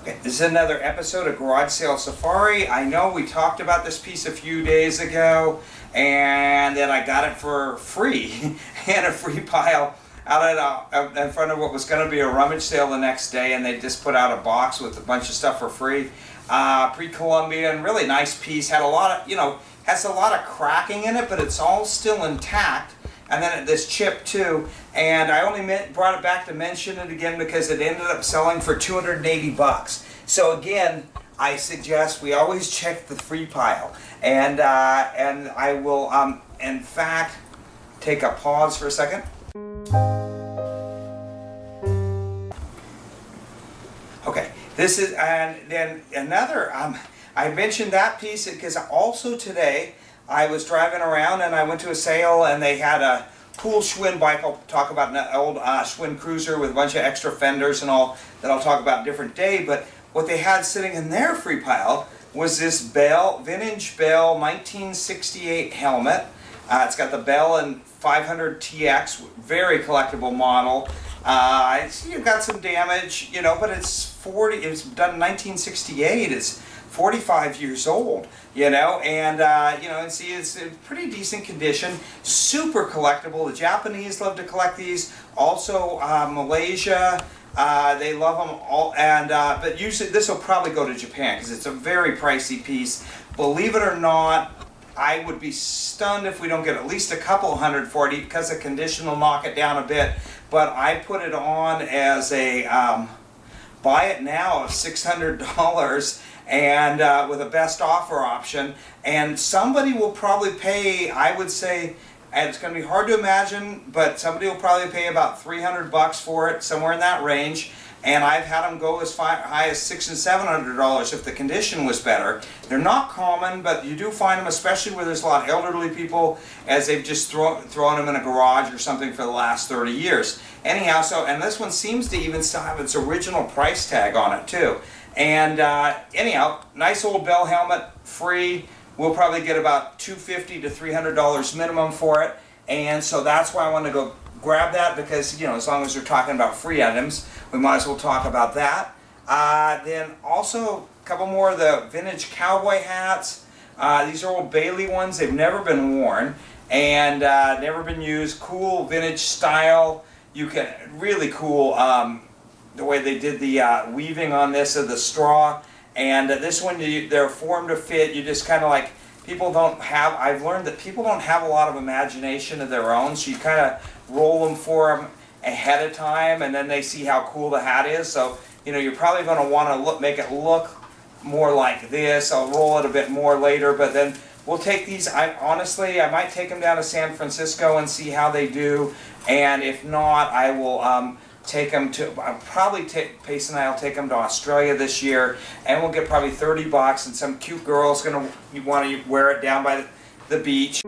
Okay, this is another episode of Garage Sale Safari. I know we talked about this piece a few days ago, and then I got it for free and a free pile out in front of what was going to be a rummage sale the next day, and they just put out a box with a bunch of stuff for free. Pre-Columbian, really nice piece. Had a lot of, has a lot of cracking in it, but it's all still intact. And then this chip too, and I only brought it back to mention it again because it ended up selling for 280 bucks. So again, I suggest we always check the free pile, and I will in fact take a pause for a second. Okay, this is, and then another. I mentioned that piece because also today I was driving around and I went to a sale and they had a cool Schwinn bike. I'll talk about an old Schwinn Cruiser with a bunch of extra fenders and all that I'll talk about a different day. But what they had sitting in their free pile was this vintage Bell 1968 helmet. It's got the Bell and 500 TX, very collectible model. It's got some damage, but it's done in 1968. It's 45 years old, and see it's in pretty decent condition, super collectible. The Japanese love to collect these. Also, Malaysia, they love them all. And but usually this will probably go to Japan because it's a very pricey piece. Believe it or not, I would be stunned if we don't get at least a couple hundred for it because the condition will knock it down a bit. But I put it on as a buy it now of $600. And with a best offer option, and somebody will probably pay, I would say, and it's going to be hard to imagine, but somebody will probably pay about 300 bucks for it, somewhere in that range. And I've had them go as high as $600 and $700 if the condition was better. They're not common, but you do find them, especially where there's a lot of elderly people, as they've just thrown them in a garage or something for the last 30 years. Anyhow, and this one seems to even still have its original price tag on it too. And anyhow, nice old Bell helmet, free. We'll probably get about $250 to $300 minimum for it. And so that's why I want to go grab that because, as long as we're talking about free items, we might as well talk about that. Then also a couple more of the vintage cowboy hats. These are old Bailey ones. They've never been worn and never been used. Cool vintage style. Really cool. The way they did the weaving on this of the straw, and this one they're formed to fit. You just kind of I've learned that people don't have a lot of imagination of their own, so you kind of roll them for them ahead of time, and then they see how cool the hat is. So you're probably going to want to make it look more like this. I'll roll it a bit more later, but then we'll take these. I might take them down to San Francisco and see how they do, and if not, I will. Take them to, Pace and I will take them to Australia this year, and we'll get probably 30 bucks, and some cute girl's going to want to wear it down by the beach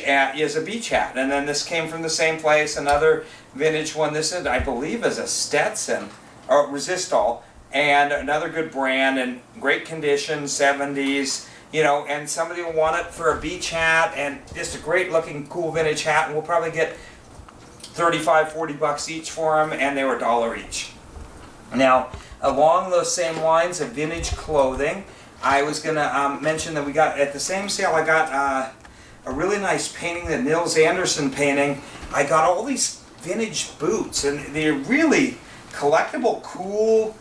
as a beach hat. And then this came from the same place, another vintage one. This is, I believe, is a Stetson, or Resistol, and another good brand, and great condition, 70s, and somebody will want it for a beach hat, and just a great looking, cool vintage hat, and we'll probably get 35, 40 bucks each for them, and they were $1 each. Now, along those same lines of vintage clothing, I was going to mention that we got, at the same sale, I got a really nice painting, the Nils Anderson painting. I got all these vintage boots, and they're really collectible, cool,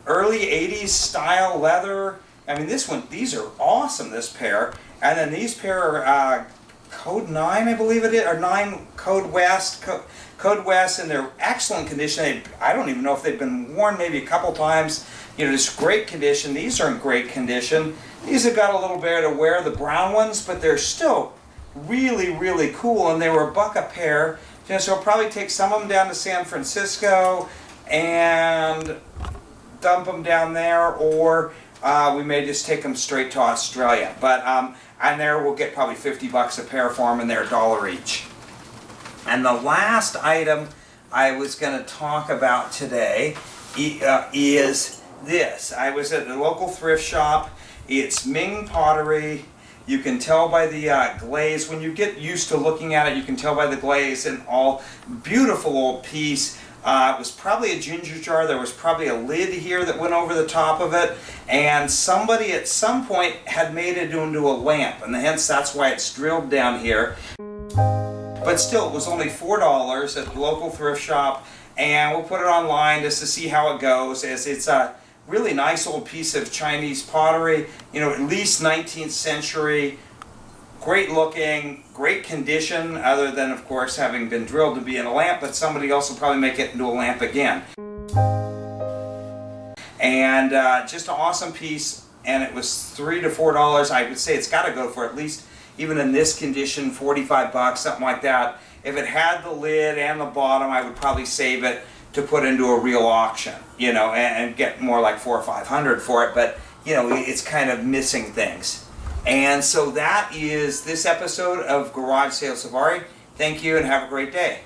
early 80s style leather. I mean, these are awesome, this pair. And then these pair are Code 9, I believe it is, or 9 Code West, and they're excellent condition. I don't even know if they've been worn maybe a couple times. Just great condition. These are in great condition. These have got a little bit of wear, the brown ones, but they're still really, really cool, and they were $1 a pair. So I'll probably take some of them down to San Francisco and dump them down there, or we may just take them straight to Australia. But and there we'll get probably 50 bucks a pair for them, and they're $1 each. And the last item I was going to talk about today is this. I was at the local thrift shop. It's Ming pottery. You can tell by the glaze. When you get used to looking at it, you can tell by the glaze, and all beautiful old piece. It was probably a ginger jar. There was probably a lid here that went over the top of it, and somebody at some point had made it into a lamp, and hence that's why it's drilled down here. But still, it was only $4 at the local thrift shop, and we'll put it online just to see how it goes. It's a really nice old piece of Chinese pottery, you know, at least 19th century. Great looking, great condition, other than of course having been drilled to be in a lamp, but somebody else will probably make it into a lamp again. And just an awesome piece, and it was $3 to $4. I would say it's got to go for at least, even in this condition, 45 bucks, something like that. If it had the lid and the bottom, I would probably save it to put into a real auction, you know, and get more like $400 or $500 for it, but you know, it's kind of missing things. And so that is this episode of Garage Sale Safari. Thank you and have a great day.